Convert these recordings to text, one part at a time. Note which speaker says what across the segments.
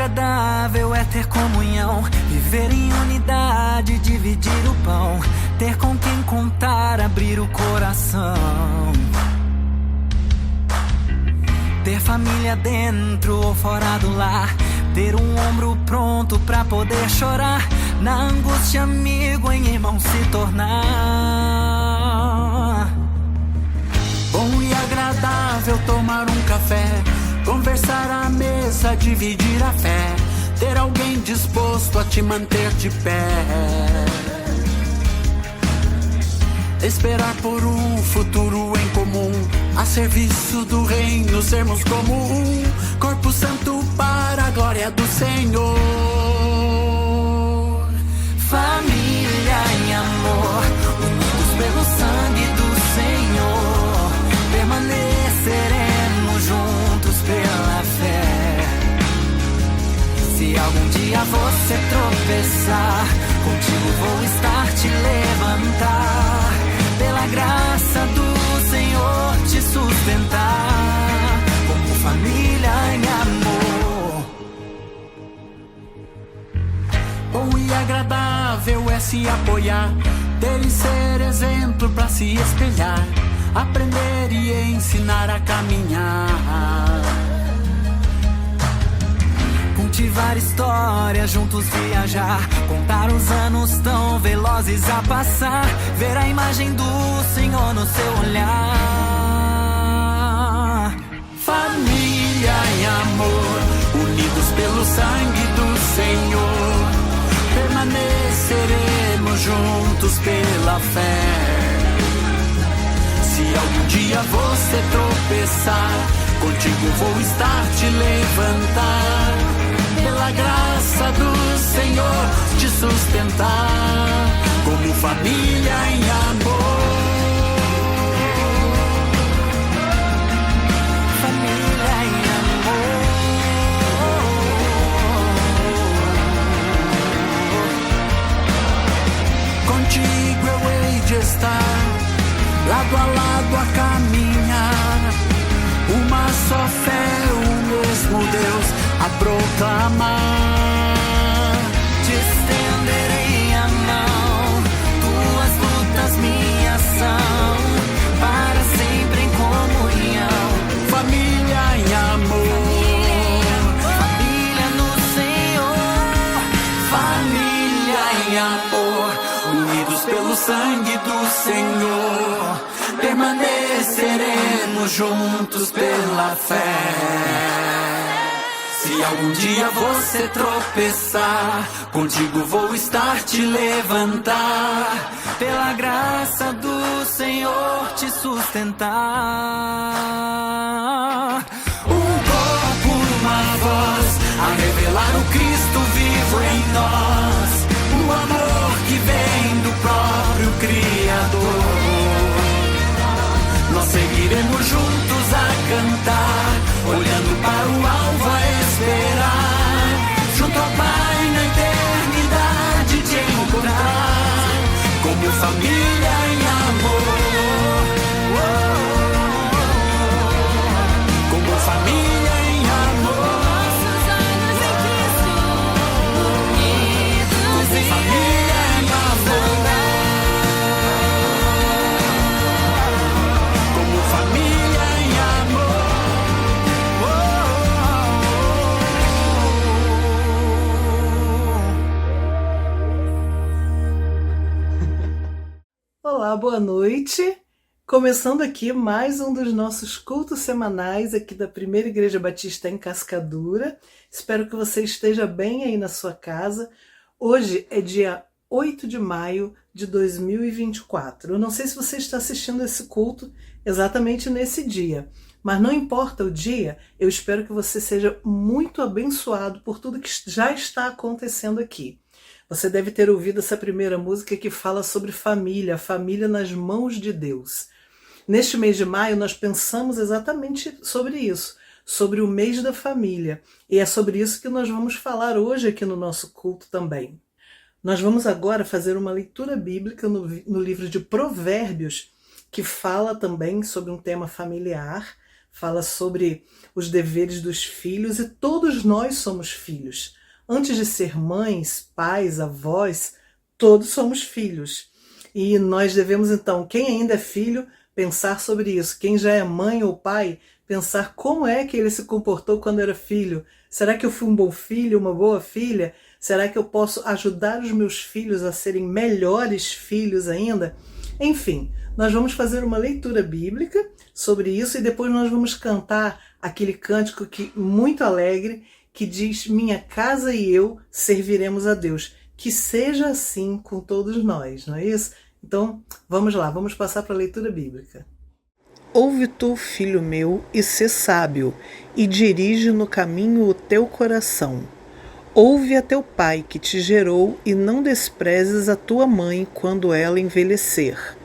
Speaker 1: agradável é ter comunhão, viver em unidade, dividir o pão, ter com quem contar, abrir o coração. Ter família dentro ou fora do lar, ter um ombro pronto pra poder chorar, na angústia amigo em irmão se tornar. Bom e agradável tomar um café, conversar à mesa, dividir a fé, ter alguém disposto a te manter de pé. Esperar por um futuro em comum, a serviço do reino, sermos como um corpo santo para a glória do Senhor. Família em amor, unidos pelo sangue do Senhor, permaneceremos juntos pela fé. Se algum dia você tropeçar, contigo vou estar te levantar, pela graça do Senhor te sustentar, como família em amor. Bom e agradável é se apoiar, ter e ser exemplo pra se espelhar, aprender e ensinar a caminhar, cultivar histórias, juntos viajar, contar os anos tão velozes a passar, ver a imagem do Senhor no seu olhar. Família em amor, unidos pelo sangue do Senhor, permaneceremos juntos pela fé. Se algum dia você tropeçar, contigo vou estar te levantar, pela graça do Senhor te sustentar, como família em amor. Família em amor. Contigo eu hei de estar, lado a lado a caminhar, uma só fé, o mesmo Deus a proclamar. Te estenderei a mão, tuas lutas minhas são, para sempre em comunhão. Família em amor, família no Senhor, família em amor, unidos pelo sangue do Senhor, permaneceremos juntos pela fé. Se algum dia você tropeçar, contigo vou estar te levantar, pela graça do Senhor te sustentar. Um corpo, uma voz, a revelar o Cristo vivo em nós, o amor que vem do próprio Criador. Nós seguiremos juntos a cantar, olhando para o alvo a esperar, junto ao Pai na eternidade te encontrar, como família em amor, como família em amor, nossos olhos em Cristo, unidos como família em amor, como família em amor.
Speaker 2: Olá, boa noite. Começando aqui mais um dos nossos cultos semanais aqui da Primeira Igreja Batista em Cascadura. Espero que você esteja bem aí na sua casa. Hoje é dia 8 de maio de 2024. Eu não sei se você está assistindo esse culto exatamente nesse dia, mas não importa o dia, eu espero que você seja muito abençoado por tudo que já está acontecendo aqui. Você deve ter ouvido essa primeira música que fala sobre família, a família nas mãos de Deus. Neste mês de maio nós pensamos exatamente sobre isso, sobre o mês da família. E é sobre isso que nós vamos falar hoje aqui no nosso culto também. Nós vamos agora fazer uma leitura bíblica no livro de Provérbios, que fala também sobre um tema familiar. fala sobre os deveres dos filhos e todos nós somos filhos. Antes de ser mães, pais, avós, todos somos filhos. E nós devemos então, quem ainda é filho, pensar sobre isso. Quem já é mãe ou pai, pensar como é que ele se comportou quando era filho. Será que eu fui um bom filho, uma boa filha? Será que eu posso ajudar os meus filhos a serem melhores filhos ainda? Enfim, nós vamos fazer uma leitura bíblica sobre isso e depois nós vamos cantar aquele cântico muito alegre que diz: minha casa e eu serviremos a Deus. Que seja assim com todos nós, não é isso? Então, vamos lá, vamos passar para a leitura bíblica. Ouve tu, filho meu, e sê sábio, e dirige no caminho o teu coração. Ouve a teu pai que te gerou, e não desprezes a tua mãe quando ela envelhecer.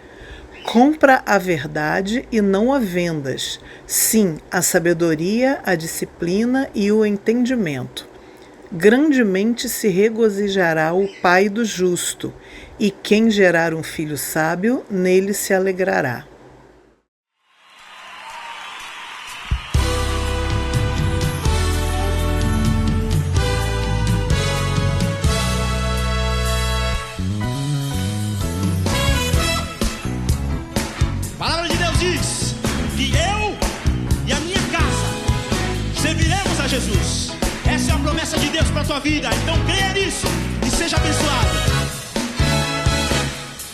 Speaker 2: Compra a verdade e não a vendas. Sim, a sabedoria, a disciplina e o entendimento. Grandemente se regozijará o pai do justo, e quem gerar um filho sábio, nele se alegrará.
Speaker 3: A palavra de Deus diz que eu e a minha casa serviremos a Jesus. Essa é a promessa de Deus para a tua vida. Então creia nisso e seja abençoado.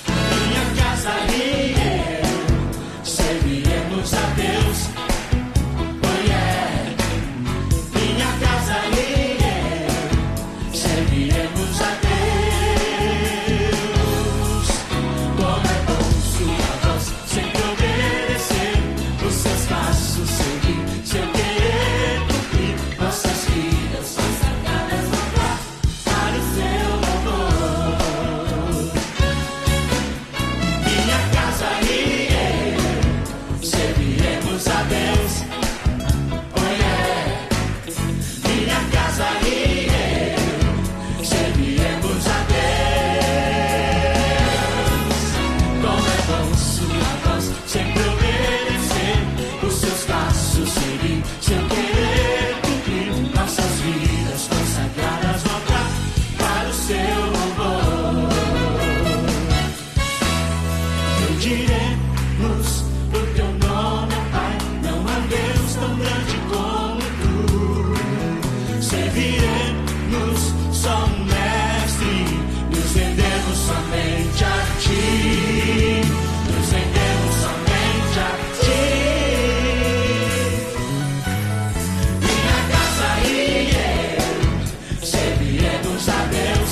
Speaker 3: Minha casa e eu serviremos a Deus. Oh yeah. Minha casa e eu serviremos a Deus. Como é bom sua voz sempre obedecer, os seus passos seguir, seu querer cumprir, nossas vidas consagradas para o seu louvor. Minha casa e eu serviremos a Deus. Oh yeah. Minha casa e eu serviremos a Deus. Como é bom sua voz sempre obedecer, os seus passos seguir, seu querer cumprir, nossas vidas consagradas para o seu louvor. Bendiremos o teu nome, ó Pai, não há Deus tão grande como tu. Serviremos só um mestre, nos rendemos somente a ti. Nos rendemos somente a ti. Minha casa e eu serviremos a Deus.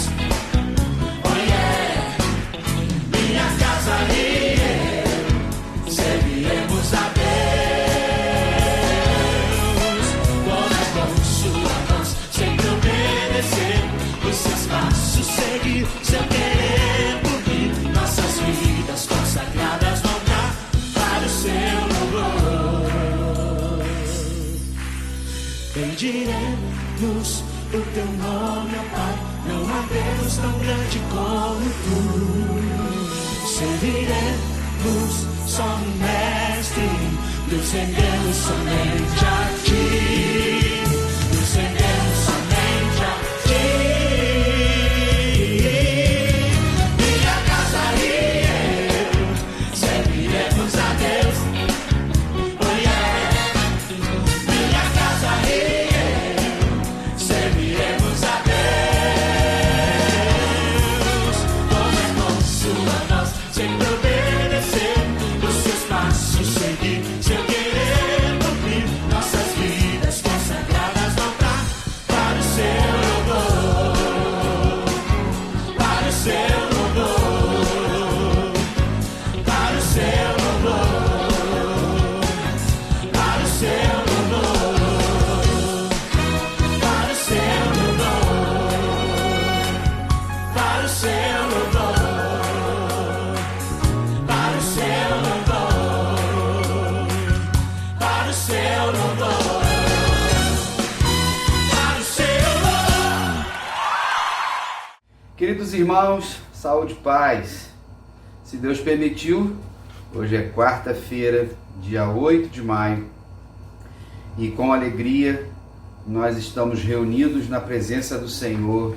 Speaker 3: Oh yeah. Minha casa e eu serviremos a Deus. Como é bom sua voz sempre obedecer, os seus passos seguir, seu querer cumprir, nossas vidas consagradas voltar para o seu louvor. Bendiremos o teu nome, ó Pai, não há Deus tão grande como tu. Serviremos só um mestre, nos rendemos somente a ti. Nos rendemos somente a ti. Minha casa e eu serviremos a Deus. Oh yeah. Minha casa e eu serviremos a Deus. Como é bom sua voz sempre obedecer, os seus passos seguir, seu querer cumprir, nossas vidas consagradas voltar para o seu louvor. Para o seu louvor. Para o seu louvor. Para o seu louvor. Para o seu louvor. Para o seu louvor. Para o seu louvor. Para o seu louvor. Para o seu louvor.
Speaker 4: Queridos irmãos, saúde e paz. Se Deus permitiu, hoje é quarta-feira, dia 8 de maio e com alegria nós estamos reunidos na presença do Senhor,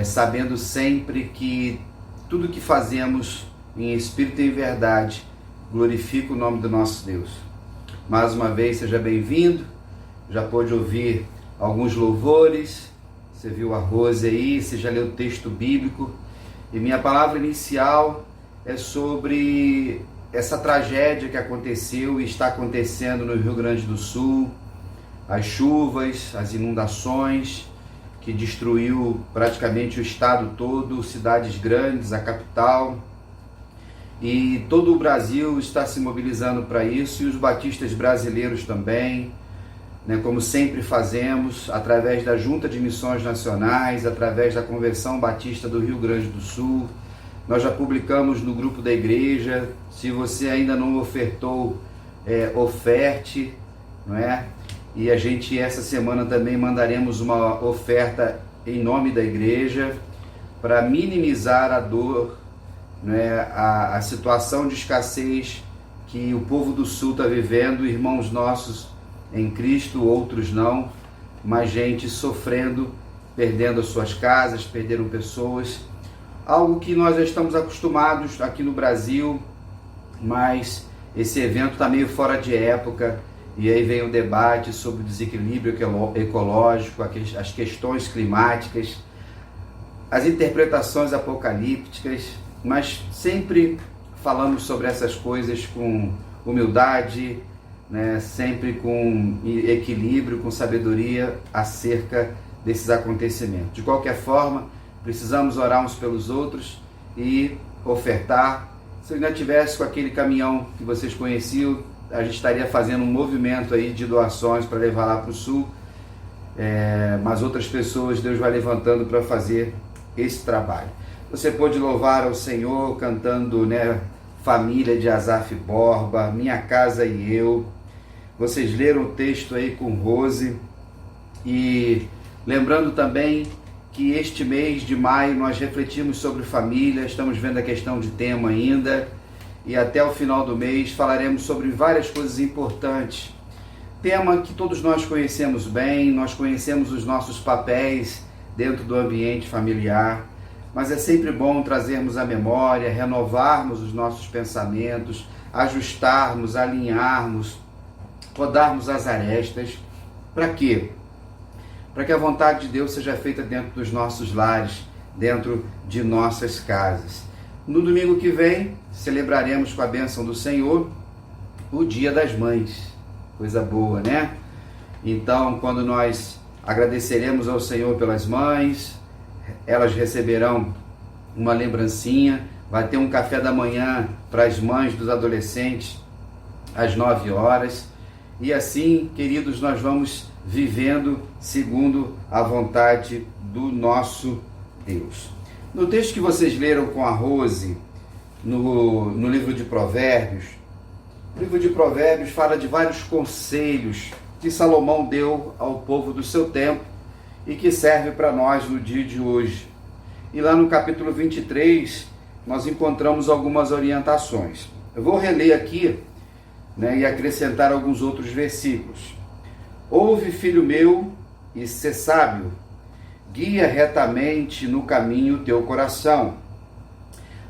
Speaker 4: sabendo sempre que tudo que fazemos em espírito e em verdade glorifica o nome do nosso Deus. Mais uma vez, seja bem-vindo. Já pôde ouvir alguns louvores, você viu a Rose aí, você já leu o texto bíblico. E minha palavra inicial é sobre essa tragédia que aconteceu e está acontecendo no Rio Grande do Sul, as chuvas, as inundações que destruiu praticamente o estado todo, cidades grandes, a capital. E todo o Brasil está se mobilizando para isso, e os batistas brasileiros também, né, como sempre fazemos, através da Junta de Missões Nacionais, através da Convenção Batista do Rio Grande do Sul. Nós já publicamos no grupo da igreja. Se você ainda não ofertou, oferte, não é? E a gente essa semana também mandaremos uma oferta em nome da igreja para minimizar a dor, né, a situação de escassez que o povo do Sul está vivendo, irmãos nossos em Cristo, outros não, mas gente sofrendo, perdendo as suas casas, perderam pessoas, algo que nós já estamos acostumados aqui no Brasil, mas esse evento está meio fora de época, e aí vem o debate sobre o desequilíbrio ecológico, as questões climáticas, as interpretações apocalípticas, mas sempre falamos sobre essas coisas com humildade, né, sempre com equilíbrio, com sabedoria acerca desses acontecimentos. De qualquer forma, precisamos orar uns pelos outros e ofertar. Se eu ainda tivesse com aquele caminhão que vocês conheciam, a gente estaria fazendo um movimento aí de doações para levar lá para o Sul, mas outras pessoas Deus vai levantando para fazer esse trabalho. Você pode louvar ao Senhor cantando, né, Família de Asaf Borba, Minha Casa e Eu. Vocês leram o texto aí com Rose. E lembrando também que este mês de maio nós refletimos sobre família, estamos vendo a questão de tema ainda, e até o final do mês falaremos sobre várias coisas importantes. Tema que todos nós conhecemos bem, nós conhecemos os nossos papéis dentro do ambiente familiar, mas é sempre bom trazermos à memória, renovarmos os nossos pensamentos, ajustarmos, alinharmos, rodarmos as arestas. Para quê? Para que a vontade de Deus seja feita dentro dos nossos lares, dentro de nossas casas. No domingo que vem, celebraremos com a bênção do Senhor o Dia das Mães. Coisa boa, né? Então, quando nós agradeceremos ao Senhor pelas mães, elas receberão uma lembrancinha, vai ter um café da manhã para as mães dos adolescentes às 9 horas. E assim, queridos, nós vamos vivendo segundo a vontade do nosso Deus. No texto que vocês leram com a Rose, no livro de Provérbios, o livro de Provérbios fala de vários conselhos que Salomão deu ao povo do seu tempo e que serve para nós no dia de hoje. E lá no capítulo 23, nós encontramos algumas orientações. Eu vou reler aqui, né, e acrescentar alguns outros versículos. Ouve, filho meu, e sê sábio, guia retamente no caminho o teu coração.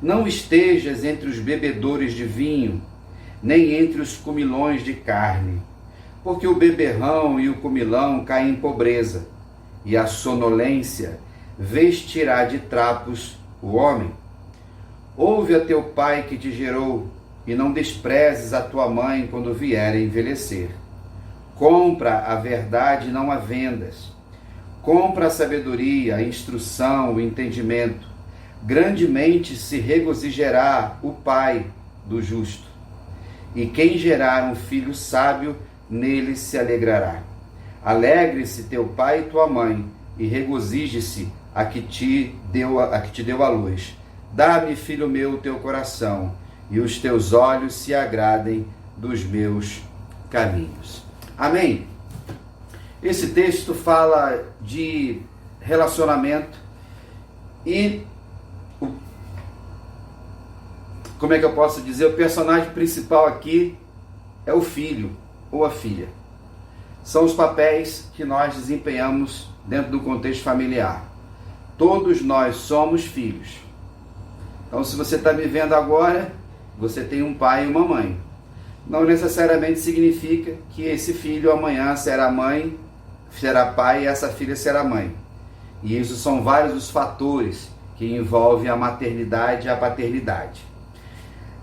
Speaker 4: Não estejas entre os bebedores de vinho, nem entre os comilões de carne, porque o beberrão e o comilão caem em pobreza, e a sonolência vestirá de trapos o homem. Ouve a teu pai que te gerou, e não desprezes a tua mãe quando vier a envelhecer. Compra a verdade, não a vendas. Compra a sabedoria, a instrução, o entendimento. Grandemente se regozijará o pai do justo. E quem gerar um filho sábio, nele se alegrará. Alegre-se teu pai e tua mãe, e regozije-se a que te deu a luz. Dá-me, filho meu, o teu coração, e os teus olhos se agradem dos meus caminhos. Amém? Esse texto fala de relacionamento e, como é que eu posso dizer, o personagem principal aqui é o filho ou a filha. são os papéis que nós desempenhamos dentro do contexto familiar. Todos nós somos filhos. Então, se você está me vendo agora, você tem um pai e uma mãe. Não necessariamente significa que esse filho amanhã será mãe, será pai e essa filha será mãe. E isso são vários os fatores que envolvem a maternidade e a paternidade.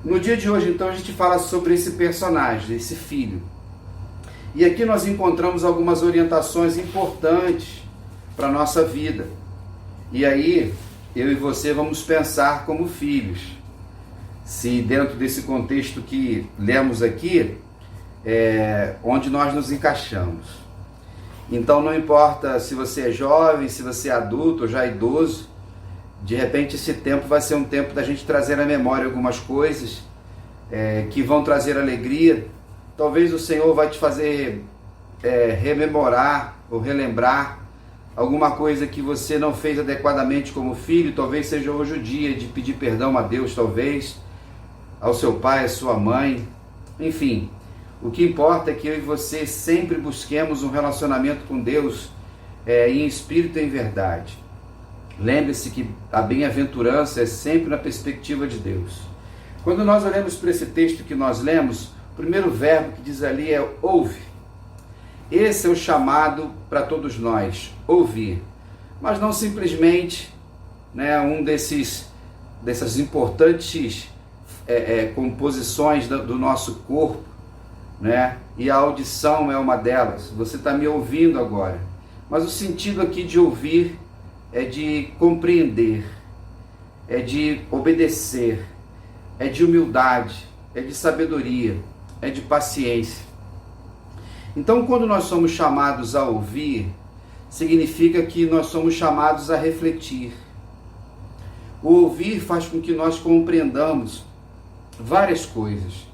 Speaker 4: No dia de hoje, então, a gente fala sobre esse personagem, esse filho. E aqui nós encontramos algumas orientações importantes para a nossa vida. E aí, eu e você vamos pensar como filhos. Se dentro desse contexto que lemos aqui, onde nós nos encaixamos. Então não importa se você é jovem, se você é adulto ou já idoso, de repente esse tempo vai ser um tempo da gente trazer à memória algumas coisas que vão trazer alegria. Talvez o Senhor vai te fazer rememorar ou relembrar alguma coisa que você não fez adequadamente como filho. Talvez seja hoje o dia de pedir perdão a Deus, talvez ao seu pai, à sua mãe, enfim. O que importa é que eu e você sempre busquemos um relacionamento com Deus em espírito e em verdade. Lembre-se que a bem-aventurança é sempre na perspectiva de Deus. Quando nós olhamos para esse texto que nós lemos, o primeiro verbo que diz ali é ouve. Esse é o chamado para todos nós, ouvir. Mas não simplesmente dessas importantes composições do nosso corpo, e a audição é uma delas. Você está me ouvindo agora. Mas o sentido aqui de ouvir é de compreender, é de obedecer, é de humildade, é de sabedoria, é de paciência. Então, quando nós somos chamados a ouvir, significa que nós somos chamados a refletir. O ouvir faz com que nós compreendamos várias coisas.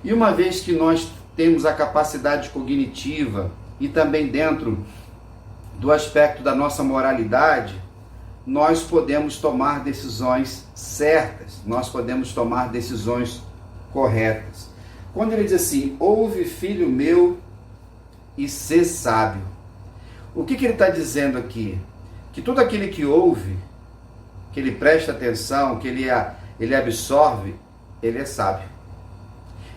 Speaker 4: E uma vez que nós temos a capacidade cognitiva e também dentro do aspecto da nossa moralidade, nós podemos tomar decisões certas, nós podemos tomar decisões corretas. Quando ele diz assim, ouve, filho meu, e sê sábio. O que ele está dizendo aqui? Que todo aquele que ouve, que ele presta atenção, que ele absorve, ele é sábio.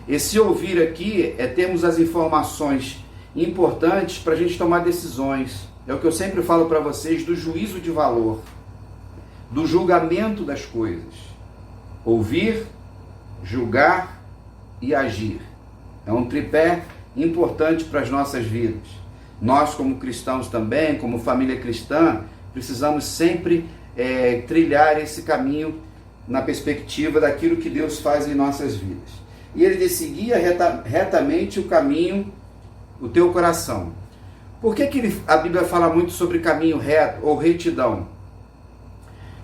Speaker 4: Esse ouvir aqui é termos as informações importantes para a gente tomar decisões. É o que eu sempre falo para vocês do juízo de valor, do julgamento das coisas. Ouvir, julgar e agir. É um tripé importante para as nossas vidas. Nós, como cristãos também, como família cristã, precisamos sempre trilhar esse caminho na perspectiva daquilo que Deus faz em nossas vidas. E ele diz, seguia retamente o caminho, o teu coração. Por que a Bíblia fala muito sobre caminho reto ou retidão?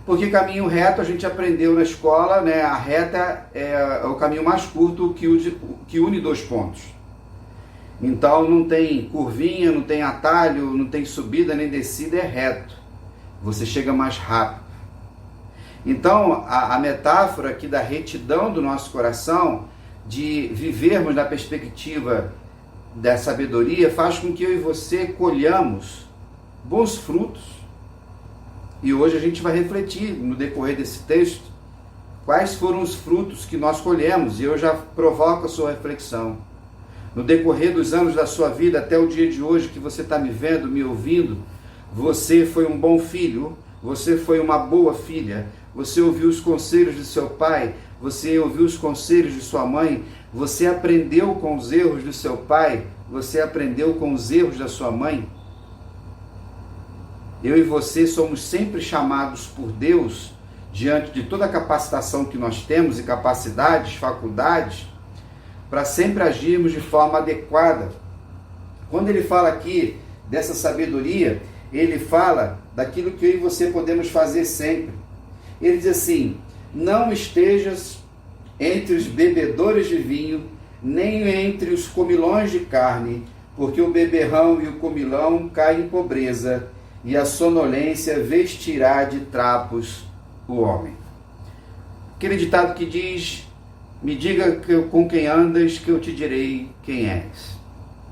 Speaker 4: Porque caminho reto a gente aprendeu na escola, a reta é o caminho mais curto que une dois pontos. Então não tem curvinha, não tem atalho, não tem subida nem descida, é reto. Você chega mais rápido. Então a metáfora aqui da retidão do nosso coração, de vivermos na perspectiva da sabedoria, faz com que eu e você colhamos bons frutos. E hoje a gente vai refletir no decorrer desse texto quais foram os frutos que nós colhemos, e eu já provoco a sua reflexão. No decorrer dos anos da sua vida, até o dia de hoje que você está me vendo, me ouvindo, você foi um bom filho, você foi uma boa filha, você ouviu os conselhos de seu pai, você ouviu os conselhos de sua mãe, você aprendeu com os erros do seu pai, você aprendeu com os erros da sua mãe. Eu e você somos sempre chamados por Deus, diante de toda a capacitação que nós temos e capacidades, faculdades, para sempre agirmos de forma adequada. Quando ele fala aqui dessa sabedoria, ele fala daquilo que eu e você podemos fazer sempre. Ele diz assim, não estejas entre os bebedores de vinho, nem entre os comilões de carne, porque o beberrão e o comilão caem em pobreza, e a sonolência vestirá de trapos o homem. Aquele ditado que diz, me diga com quem andas, que eu te direi quem és.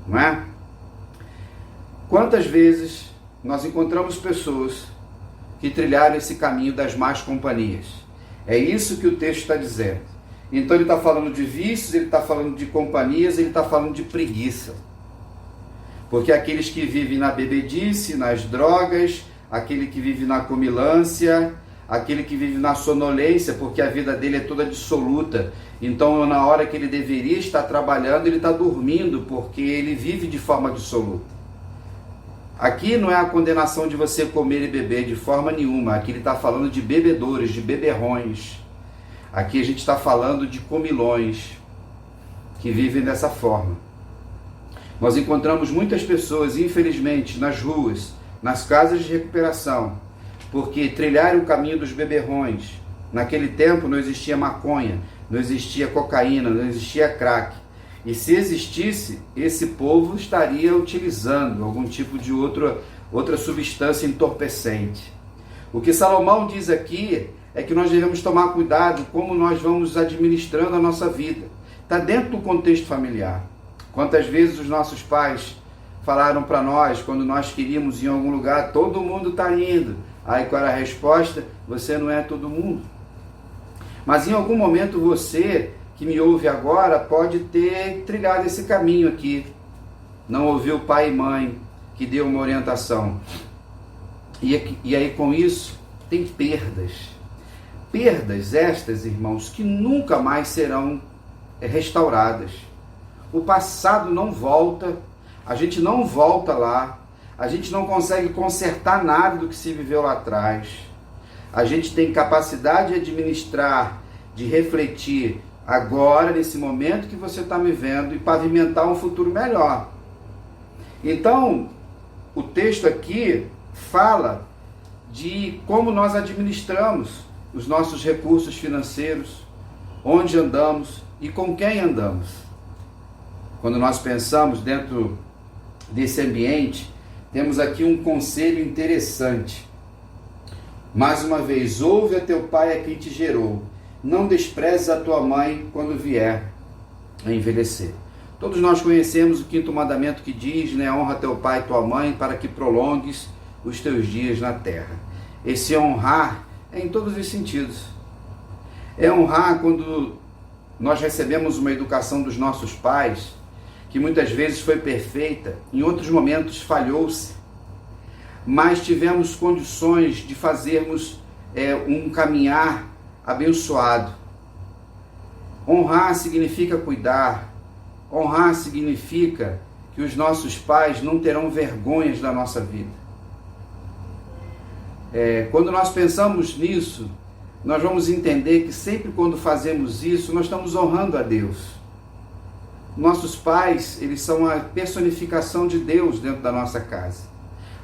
Speaker 4: Não é? Quantas vezes nós encontramos pessoas que trilharam esse caminho das más companhias? É isso que o texto está dizendo. Então ele está falando de vícios, ele está falando de companhias, ele está falando de preguiça. Porque aqueles que vivem na bebedice, nas drogas, aquele que vive na comilância, aquele que vive na sonolência, porque a vida dele é toda dissoluta. Então, na hora que ele deveria estar trabalhando, ele está dormindo, porque ele vive de forma dissoluta. Aqui não é a condenação de você comer e beber de forma nenhuma. Aqui ele está falando de bebedores, de beberrões. Aqui a gente está falando de comilões que vivem dessa forma. Nós encontramos muitas pessoas, infelizmente, nas ruas, nas casas de recuperação, porque trilharam o caminho dos beberrões. Naquele tempo não existia maconha, não existia cocaína, não existia crack. E se existisse, esse povo estaria utilizando algum tipo de outra substância entorpecente. O que Salomão diz aqui é que nós devemos tomar cuidado como nós vamos administrando a nossa vida. Está dentro do contexto familiar. Quantas vezes os nossos pais falaram para nós, quando nós queríamos ir em algum lugar, todo mundo está indo. Aí qual era a resposta? Você não é todo mundo. Mas em algum momento você, que me ouve agora, pode ter trilhado esse caminho aqui. Não ouviu pai e mãe que deu uma orientação. E aí com isso tem perdas. Perdas estas, irmãos, que nunca mais serão restauradas. O passado não volta, a gente não volta lá, a gente não consegue consertar nada do que se viveu lá atrás. A gente tem capacidade de administrar, de refletir agora, nesse momento que você está me vendo, e pavimentar um futuro melhor. Então, o texto aqui fala de como nós administramos os nossos recursos financeiros, onde andamos e com quem andamos. Quando nós pensamos dentro desse ambiente, temos aqui um conselho interessante. Mais uma vez, ouve a teu pai a quem te gerou. Não desprezes a tua mãe quando vier a envelhecer. Todos nós conhecemos o 5º mandamento que diz, né? Honra teu pai e tua mãe para que prolongues os teus dias na terra. Esse honrar é em todos os sentidos. É honrar quando nós recebemos uma educação dos nossos pais, que muitas vezes foi perfeita, em outros momentos falhou-se, mas tivemos condições de fazermos um caminhar abençoado. Honrar significa cuidar, honrar significa que os nossos pais não terão vergonhas da nossa vida. Quando nós pensamos nisso, nós vamos entender que sempre quando fazemos isso, nós estamos honrando a Deus. Nossos pais, eles são a personificação de Deus dentro da nossa casa.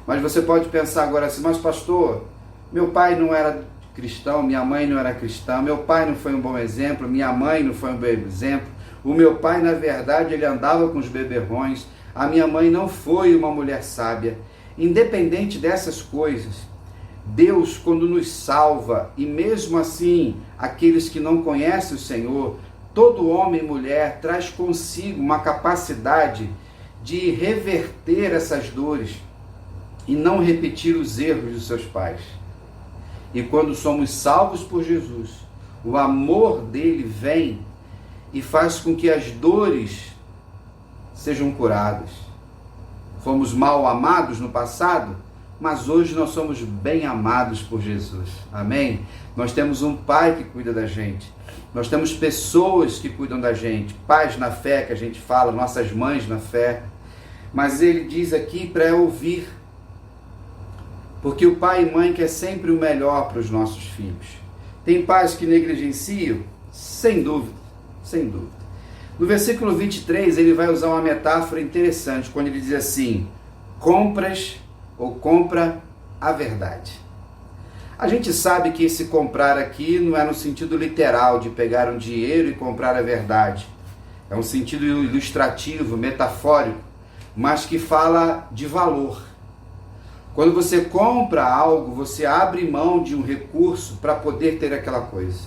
Speaker 4: Mas você pode pensar agora assim, mas pastor, meu pai não era cristão, minha mãe não era cristã, meu pai não foi um bom exemplo, minha mãe não foi um bom exemplo, o meu pai, na verdade, ele andava com os beberrões, a minha mãe não foi uma mulher sábia. Independente dessas coisas, Deus, quando nos salva, e mesmo assim, aqueles que não conhecem o Senhor, todo homem e mulher traz consigo uma capacidade de reverter essas dores e não repetir os erros dos seus pais. E quando somos salvos por Jesus, o amor dele vem e faz com que as dores sejam curadas. Fomos mal amados no passado, mas hoje nós somos bem amados por Jesus. Amém? Nós temos um pai que cuida da gente. Nós temos pessoas que cuidam da gente. Pais na fé, que a gente fala, nossas mães na fé. Mas ele diz aqui para ouvir. Porque o pai e mãe quer sempre o melhor para os nossos filhos. Tem pais que negligenciam? Sem dúvida, sem dúvida. No versículo 23, ele vai usar uma metáfora interessante, quando ele diz assim, compras ou compra a verdade. A gente sabe que esse comprar aqui não é no sentido literal de pegar um dinheiro e comprar a verdade. É um sentido ilustrativo, metafórico, mas que fala de valor. Quando você compra algo, você abre mão de um recurso para poder ter aquela coisa.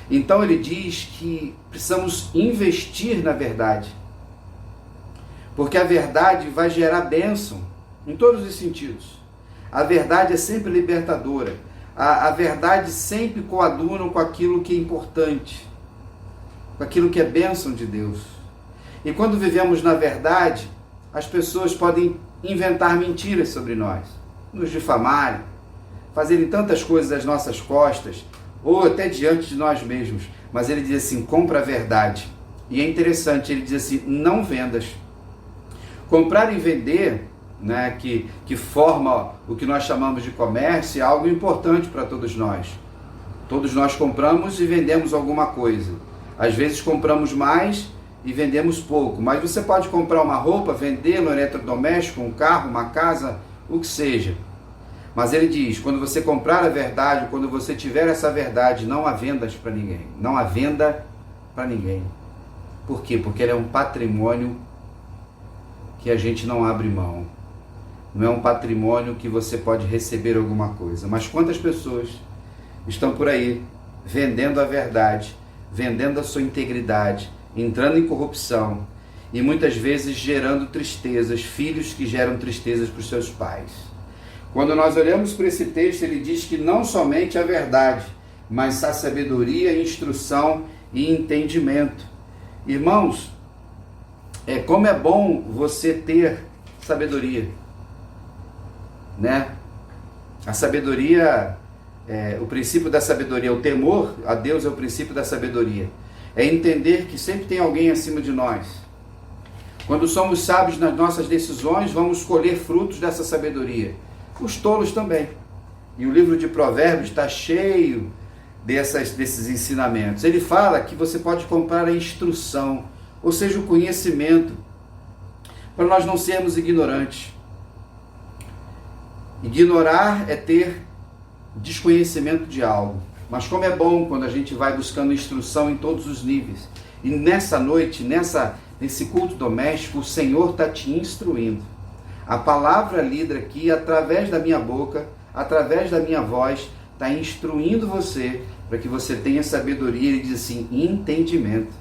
Speaker 4: Então ele diz que precisamos investir na verdade. Porque a verdade vai gerar bênção em todos os sentidos. A verdade é sempre libertadora. A verdade sempre coaduna com aquilo que é importante, com aquilo que é bênção de Deus. E quando vivemos na verdade, as pessoas podem inventar mentiras sobre nós, nos difamarem, fazerem tantas coisas às nossas costas, ou até diante de nós mesmos. Mas ele diz assim, compra a verdade. E é interessante, ele diz assim, não vendas. Comprar e vender, né, que forma o que nós chamamos de comércio, é algo importante para todos nós. Todos nós compramos e vendemos alguma coisa. Às vezes compramos mais e vendemos pouco, mas você pode comprar uma roupa, vender no eletrodoméstico, um carro, uma casa, o que seja. Mas ele diz, quando você comprar a verdade, quando você tiver essa verdade, não há vendas para ninguém. Não há venda para ninguém. Por quê? Porque ele é um patrimônio que a gente não abre mão. Não é um patrimônio que você pode receber alguma coisa. Mas quantas pessoas estão por aí vendendo a verdade, vendendo a sua integridade, entrando em corrupção e muitas vezes gerando tristezas, filhos que geram tristezas para os seus pais. Quando nós olhamos para esse texto, ele diz que não somente a verdade, mas a sabedoria, instrução e entendimento. Irmãos, como é bom você ter sabedoria, né? A sabedoria, o princípio da sabedoria, o temor a Deus é o princípio da sabedoria. É entender que sempre tem alguém acima de nós. Quando somos sábios nas nossas decisões, vamos colher frutos dessa sabedoria. Os tolos também. E o livro de Provérbios está cheio desses ensinamentos. Ele fala que você pode comprar a instrução, ou seja, o conhecimento, para nós não sermos ignorantes. Ignorar é ter desconhecimento de algo. Mas como é bom quando a gente vai buscando instrução em todos os níveis. E nessa noite, nesse culto doméstico, o Senhor está te instruindo. A palavra lida aqui, através da minha boca, através da minha voz, está instruindo você para que você tenha sabedoria. Ele diz assim, entendimento.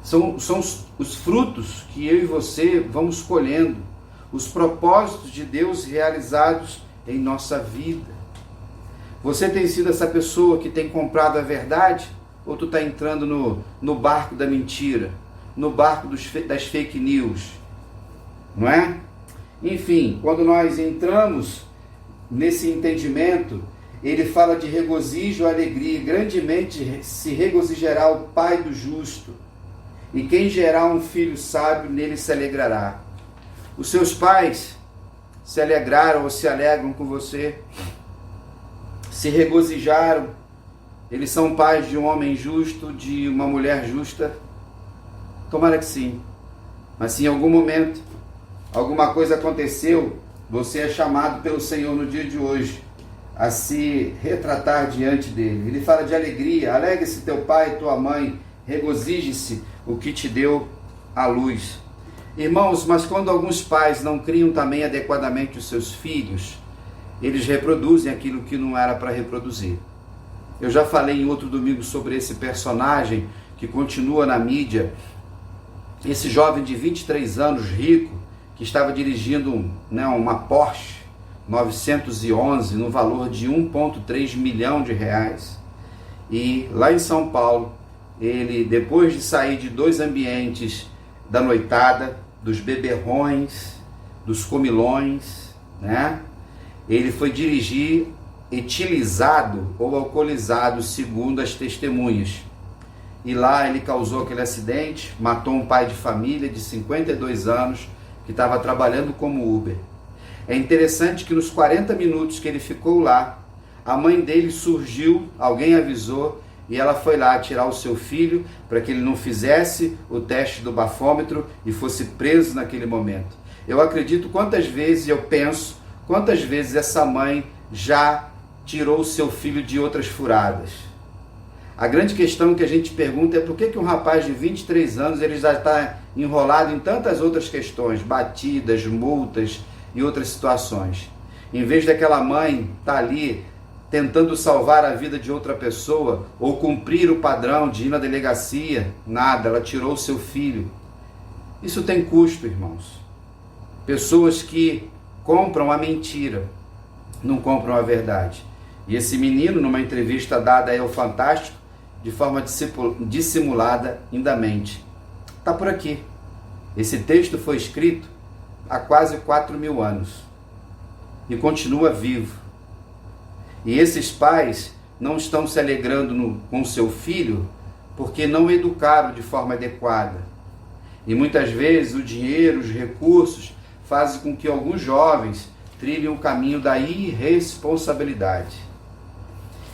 Speaker 4: São os frutos que eu e você vamos colhendo, os propósitos de Deus realizados em nossa vida. Você tem sido essa pessoa que tem comprado a verdade? Ou tu está entrando no barco da mentira, no barco das fake news? Não é? Enfim, quando nós entramos nesse entendimento, ele fala de regozijo, alegria, grandemente se regozijará o Pai do justo, e quem gerar um filho sábio, nele se alegrará. Os seus pais se alegraram ou se alegram com você, se regozijaram, eles são pais de um homem justo, de uma mulher justa? Tomara que sim. Mas se em algum momento alguma coisa aconteceu, você é chamado pelo Senhor no dia de hoje a se retratar diante dele. Ele fala de alegria, alegre-se teu pai e tua mãe, regozije-se o que te deu a luz. Irmãos, mas quando alguns pais não criam também adequadamente os seus filhos, eles reproduzem aquilo que não era para reproduzir. Eu já falei em outro domingo sobre esse personagem que continua na mídia, esse jovem de 23 anos, rico, que estava dirigindo uma Porsche 911 no valor de 1,3 milhão de reais. E lá em São Paulo, ele, depois de sair de 2 ambientes da noitada, dos beberrões, dos comilões, né? Ele foi dirigir etilizado ou alcoolizado, segundo as testemunhas. E lá ele causou aquele acidente, matou um pai de família de 52 anos, que estava trabalhando como Uber. É interessante que nos 40 minutos que ele ficou lá, a mãe dele surgiu, alguém avisou, e ela foi lá tirar o seu filho para que ele não fizesse o teste do bafômetro e fosse preso naquele momento. Eu acredito quantas vezes, eu penso, quantas vezes essa mãe já tirou o seu filho de outras furadas. A grande questão que a gente pergunta é por que um rapaz de 23 anos ele já está enrolado em tantas outras questões, batidas, multas e outras situações. Em vez daquela mãe estar ali tentando salvar a vida de outra pessoa ou cumprir o padrão de ir na delegacia, nada, ela tirou o seu filho. Isso tem custo, irmãos. pessoas que compram a mentira, não compram a verdade. E esse menino, numa entrevista dada ao Fantástico, de forma dissimulada, ainda mente. Está por aqui. Esse texto foi escrito há quase 4.000 anos e continua vivo. E esses pais não estão se alegrando com seu filho porque não o educaram de forma adequada. E muitas vezes o dinheiro, os recursos, fazem com que alguns jovens trilhem o caminho da irresponsabilidade.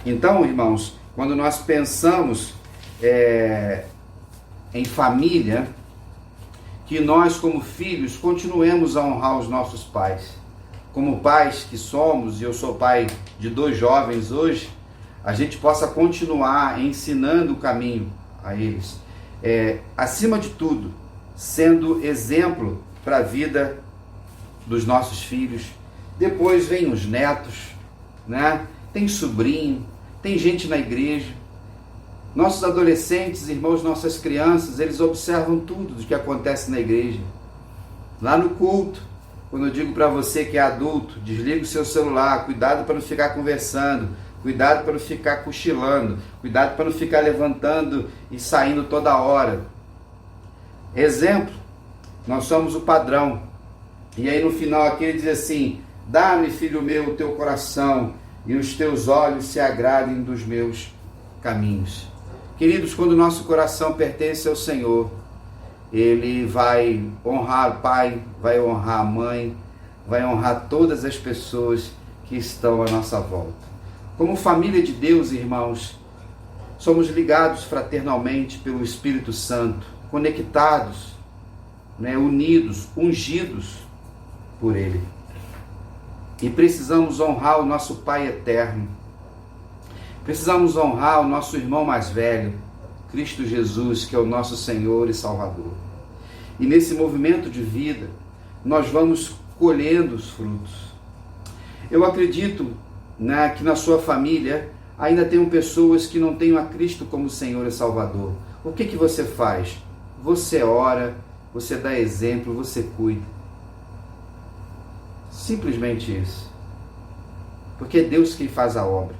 Speaker 4: Então, irmãos, quando nós pensamos em família, que nós como filhos continuemos a honrar os nossos pais. Como pais que somos, e eu sou pai de 2 jovens hoje, a gente possa continuar ensinando o caminho a eles. Acima de tudo, sendo exemplo para a vida dos nossos filhos. Depois vem os netos, né? Tem sobrinho, tem gente na igreja. Nossos adolescentes, irmãos, nossas crianças, eles observam tudo do que acontece na igreja. Lá no culto, quando eu digo para você que é adulto, desliga o seu celular, cuidado para não ficar conversando, cuidado para não ficar cochilando, cuidado para não ficar levantando e saindo toda hora. Exemplo, nós somos o padrão. E aí no final aqui ele diz assim: dá-me, filho meu, o teu coração, e os teus olhos se agradem dos meus caminhos. Queridos, quando o nosso coração pertence ao Senhor, Ele vai honrar o pai, vai honrar a mãe, vai honrar todas as pessoas que estão à nossa volta. Como família de Deus, irmãos, somos ligados fraternalmente pelo Espírito Santo, conectados, unidos, ungidos por Ele. E precisamos honrar o nosso Pai eterno. Precisamos honrar o nosso irmão mais velho, Cristo Jesus, que é o nosso Senhor e Salvador. E nesse movimento de vida, nós vamos colhendo os frutos. Eu acredito que na sua família ainda tem pessoas que não têm a Cristo como Senhor e Salvador. O que você faz? Você ora, você dá exemplo, você cuida. Simplesmente isso. Porque é Deus quem faz a obra.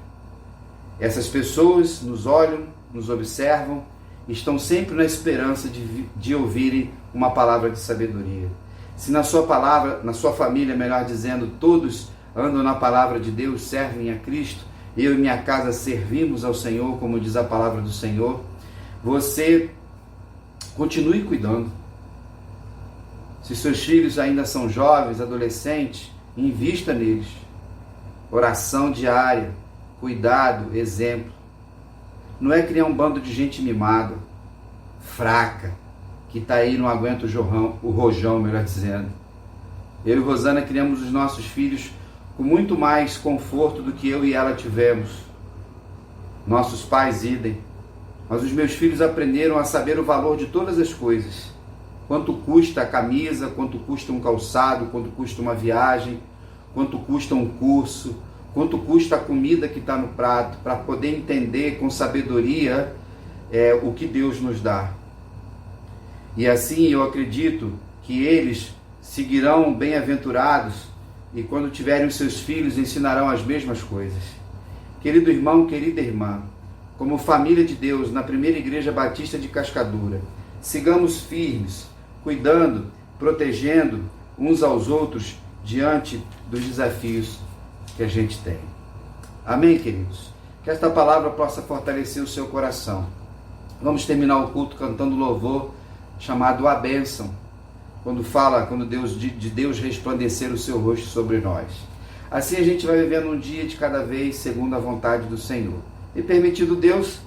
Speaker 4: Essas pessoas nos olham, nos observam, estão sempre na esperança de ouvirem uma palavra de sabedoria. Se na sua palavra, na sua família, melhor dizendo, todos andam na palavra de Deus, servem a Cristo, eu e minha casa servimos ao Senhor, como diz a palavra do Senhor, você continue cuidando. Se seus filhos ainda são jovens, adolescentes, invista neles. Oração diária, cuidado, exemplo. Não é criar um bando de gente mimada, fraca, que está aí, não aguenta o rojão, melhor dizendo. Eu e Rosana criamos os nossos filhos com muito mais conforto do que eu e ela tivemos. Nossos pais idem. Mas os meus filhos aprenderam a saber o valor de todas as coisas. Quanto custa a camisa, quanto custa um calçado, quanto custa uma viagem, quanto custa um curso, quanto custa a comida que está no prato, para poder entender com sabedoria o que Deus nos dá. E assim eu acredito que eles seguirão bem-aventurados e quando tiverem os seus filhos ensinarão as mesmas coisas. Querido irmão, querida irmã, como família de Deus na Primeira Igreja Batista de Cascadura, sigamos firmes, cuidando, protegendo uns aos outros diante dos desafios que a gente tem. Amém, queridos? Que esta palavra possa fortalecer o seu coração. Vamos terminar o culto cantando louvor chamado A Bênção, quando Deus resplandecer o seu rosto sobre nós. Assim a gente vai vivendo um dia de cada vez segundo a vontade do Senhor. E permitido Deus,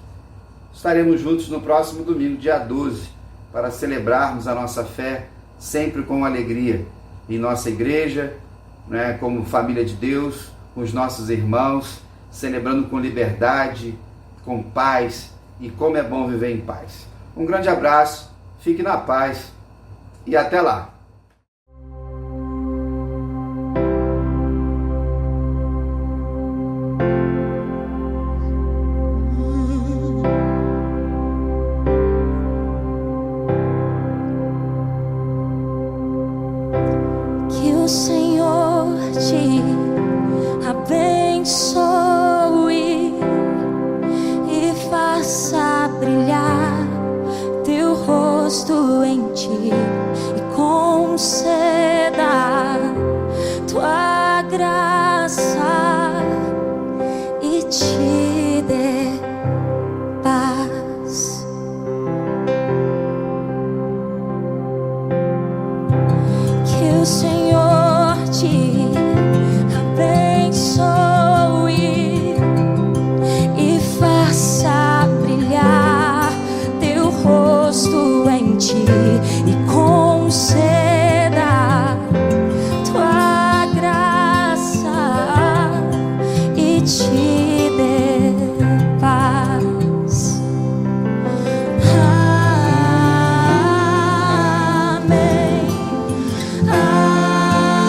Speaker 4: estaremos juntos no próximo domingo, dia 12, para celebrarmos a nossa fé sempre com alegria em nossa igreja, como família de Deus, com os nossos irmãos, celebrando com liberdade, com paz, e como é bom viver em paz. Um grande abraço, fique na paz e até lá!
Speaker 5: Que Senhor te abençoe e faça brilhar teu rosto em ti e conceda tua graça e te dê paz. Que o Senhor te abençoe e faça brilhar teu rosto em ti e conceda tua graça e te dê paz. Amém. Amém.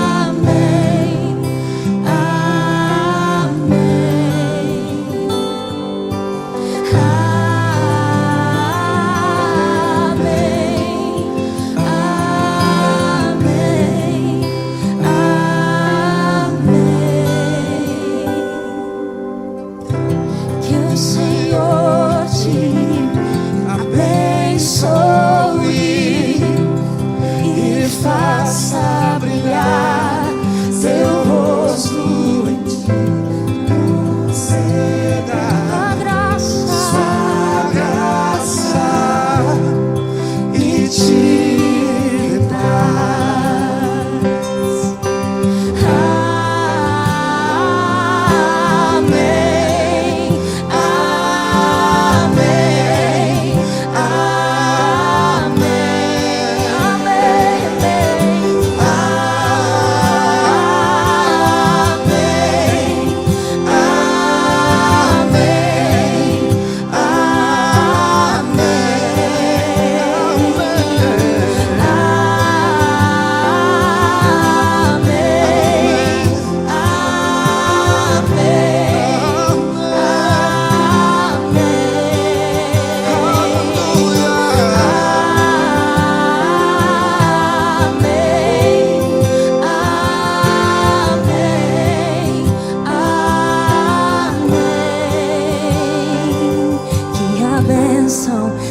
Speaker 5: Que o Senhor te abençoe e faça brilhar seu rosto em ti. Conceda sua graça e te dê paz. Amém. Amém. Amém.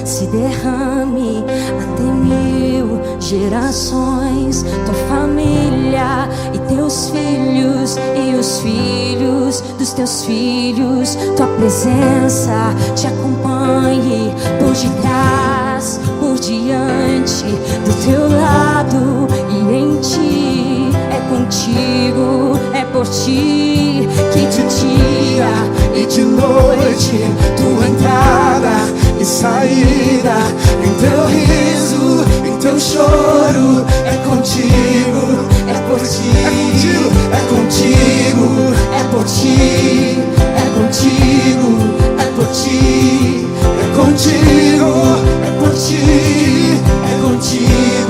Speaker 5: Se derrame até 1000 gerações, tua família e teus filhos e os filhos dos teus filhos. Tua presença te acompanhe por detrás, por diante, do teu lado e em ti. É contigo, é por ti que de dia e de noite tua entrada e saída, em teu riso, em teu choro, é contigo, é por ti, é contigo, é por ti, é contigo, é por ti, é contigo, é por ti, é contigo.